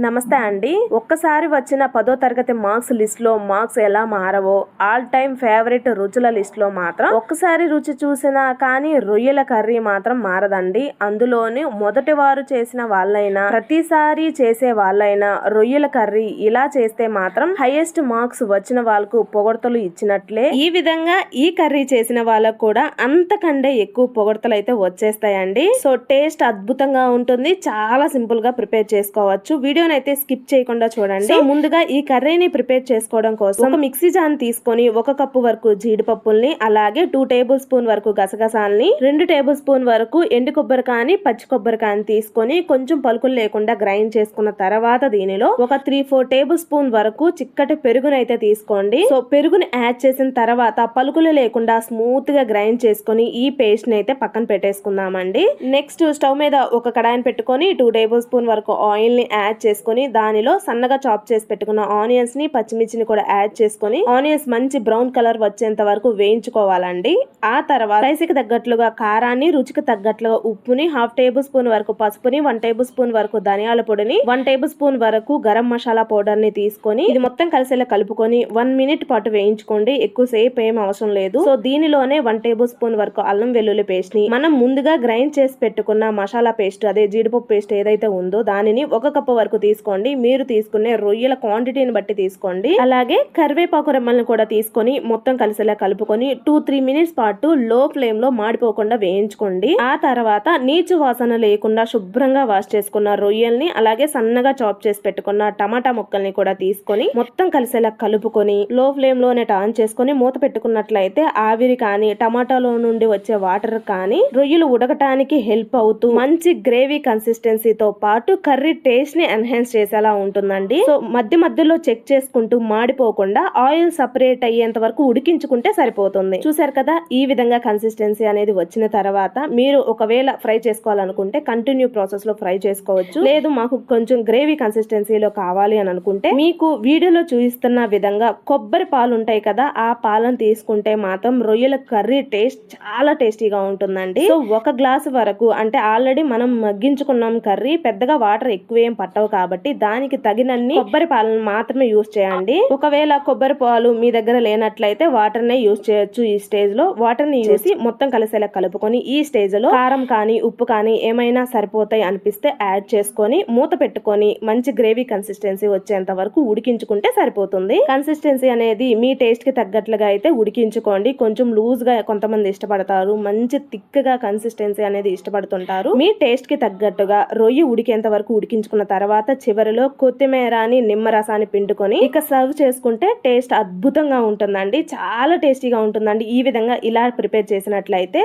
నమస్తే అండి. ఒక్కసారి వచ్చిన 10వ తరగతి మార్క్స్ లిస్ట్ లో మార్క్స్ ఎలా మారవో ఆల్ టైమ్ ఫేవరెట్ రుచుల లిస్ట్ లో మాత్రం ఒక్కసారి రుచి చూసినా కానీ రొయ్యల కర్రీ మాత్రం మారదండి. అందులోని మొదటి వారు చేసిన వాళ్ళైనా ప్రతిసారి చేసే వాళ్ళైనా రొయ్యల కర్రీ ఇలా చేస్తే మాత్రం హైయెస్ట్ మార్క్స్ వచ్చిన వాళ్ళకు పొగడ్తలు ఇచ్చినట్లే. ఈ విధంగా ఈ కర్రీ చేసిన వాళ్ళకు కూడా అంతకంటే ఎక్కువ పొగడ్తలు అయితే వచ్చేస్తాయండి. సో టేస్ట్ అద్భుతంగా ఉంటుంది. చాలా సింపుల్ గా ప్రిపేర్ చేసుకోవచ్చు. వీడియోని అయితే స్కిప్ చేయకుండా చూడండి. ముందుగా ఈ కర్రీని ప్రిపేర్ చేసుకోవడం కోసం ఒక మిక్సీ జార్ తీసుకొని 1 కప్పు వరకు జీడిపప్పుల్ని, అలాగే 2 టేబుల్ స్పూన్ వరకు గసగసాల్ని, 2 టేబుల్ స్పూన్ వరకు ఎండు కొబ్బరికాయని, పచ్చి కొబ్బరికాయని తీసుకొని కొంచెం పలుకులు లేకుండా గ్రైండ్ చేసుకున్న తర్వాత దీనిలో ఒక 3-4 టేబుల్ స్పూన్ వరకు చిక్కటి పెరుగునైతే తీసుకోండి. సో పెరుగుని యాడ్ చేసిన తర్వాత పలుకులు లేకుండా స్మూత్ గా గ్రైండ్ చేసుకొని ఈ పేస్ట్ ని అయితే పక్కన పెట్టేసుకుందామండి. నెక్స్ట్ స్టవ్ మీద ఒక కడాయిని పెట్టుకొని 2 టేబుల్ స్పూన్ వరకు ఆయిల్ ని యాడ్ చేసుకొని దానిలో సన్నగా చాప్ చేసి పెట్టుకున్న ఆనియన్స్ ని, పచ్చిమిర్చిని కూడా యాడ్ చేసుకొని ఆనియన్స్ మంచి బ్రౌన్ కలర్ వచ్చేంత వరకు వేయించుకోవాలండి. ఆ తర్వాత స్పైసీకి తగ్గట్లుగా కారాన్ని, రుచికి తగ్గట్లుగా ఉప్పుని, 1/2 టేబుల్ స్పూన్ వరకు పసుపుని, 1 టేబుల్ స్పూన్ వరకు ధనియాల పొడిని, 1 టేబుల్ స్పూన్ వరకు గరం మసాలా పౌడర్ ని తీసుకొని ఇది మొత్తం కలిసేలా కలుపుకొని 1 మినిట్ పాటు వేయించుకోండి. ఎక్కువసేపు ఏం అవసరం లేదు. సో దీనిలోనే 1 టేబుల్ స్పూన్ వరకు అల్లం వెల్లుల్లి పేస్ట్ ని, మనం ముందుగా గ్రైండ్ చేసి పెట్టుకున్న మసాలా పేస్ట్, అదే జీడిపప్పు పేస్ట్ ఏదైతే ఉందో దానిని 1 కప్పు వరకు తీసుకోండి. మీరు తీసుకునే రొయ్యల క్వాంటిటీని బట్టి తీసుకోండి. అలాగే కరివేపాకు రెమ్మల్ని కూడా తీసుకొని మొత్తం కలిసేలా కలుపుకొని 2-3 మినిట్స్ పాటు లో ఫ్లేమ్ లో మాడిపోకుండా వేయించుకోండి. ఆ తర్వాత నీచు వాసన లేకుండా శుభ్రంగా వాష్ చేసుకున్న రొయ్యల్ని, అలాగే సన్నగా చాప్ చేసి పెట్టుకున్న టమాటా ముక్కల్ని కూడా తీసుకొని మొత్తం కలిసేలా కలుపుకొని లో ఫ్లేమ్ లోనే టర్న్ చేసుకొని మూత పెట్టుకున్నట్లయితే ఆవిరి కానీ టమాటాలో నుండి వచ్చే వాటర్ కానీ రొయ్యలు ఉడకటానికి హెల్ప్ అవుతూ మంచి గ్రేవీ కన్సిస్టెన్సీతో పాటు కర్రీ టేస్ట్ ని ఎన్హాన్స్ చేసేలా ఉంటుందండి. సో మధ్యలో చెక్ చేసుకుంటూ మాడిపోకుండా ఆయిల్ సపరేట్ అయ్యేంత వరకు ఉడికించుకుంటే సరిపోతుంది. చూసారు కదా, ఈ విధంగా కన్సిస్టెన్సీ అనేది వచ్చిన తర్వాత మీరు ఒకవేళ ఫ్రై చేసుకోవాలనుకుంటే కంటిన్యూ ప్రాసెస్ లో ఫ్రై చేసుకోవచ్చు. లేదు మాకు కొంచెం గ్రేవీ కన్సిస్టెన్సీలో కావాలి అని అనుకుంటే మీకు వీడియోలో చూపిస్తున్న విధంగా కొబ్బరి పాలు ఉంటాయి కదా, ఆ పాలను తీసుకుంటే మాత్రం రొయ్యల కర్రీ టేస్ట్ చాలా టేస్టీగా ఉంటుందండి. సో 1 గ్లాసు వరకు, అంటే ఆల్రెడీ మనం మగ్గించుకున్నాం కర్రీ, పెద్దగా వాటర్ ఎక్కువేం పట్టవు కాబట్టి దానికి తగినన్ని కొబ్బరి పాలను మాత్రమే యూజ్ చేయండి. ఒకవేళ కొబ్బరి పాలు మీ దగ్గర లేనట్లయితే వాటర్ నే యూజ్ చేయొచ్చు. ఈ స్టేజ్ లో వాటర్ ని యూజ్ చేసి మొత్తం కలిసేలా కలుపుకొని ఈ స్టేజ్ లో కారం కానీ ఉప్పు కానీ ఏమైనా సరిపోతాయి అనిపిస్తే యాడ్ చేసుకొని మూత పెట్టుకొని మంచి గ్రేవీ కన్సిస్టెన్సీ వచ్చేంత వరకు ఉడికించుకుంటే సరిపోతుంది. కన్సిస్టెన్సీ అనేది మీ టేస్ట్ కి తగ్గట్లుగా అయితే ఉడికించుకోండి. కొంచెం లూజ్ గా కొంతమంది ఇష్టపడతారు, మంచి థిక్ గా కన్సిస్టెన్సీ అనేది ఇష్టపడుతుంటారు. మీ టేస్ట్ కి తగ్గట్టుగా రొయ్యి ఉడికేంత వరకు ఉడికించుకున్న తర్వాత చివరిలో కొత్తిమీరని, నిమ్మరసాన్ని పిండుకొని ఇక సర్వ్ చేసుకుంటే టేస్ట్ అద్భుతంగా ఉంటుందండి. చాలా టేస్టీగా ఉంటుందండి ఈ విధంగా ఇలా ప్రిపేర్ చేసినట్లయితే.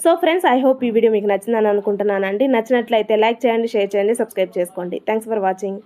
సో ఫ్రెండ్స్, ఐ హోప్ ఈ వీడియో మీకు నచ్చిందని అనుకుంటున్నానండి. నచ్చినట్లయితే లైక్ చేయండి, షేర్ చేయండి, సబ్స్క్రైబ్ చేసుకోండి. Thanks for watching.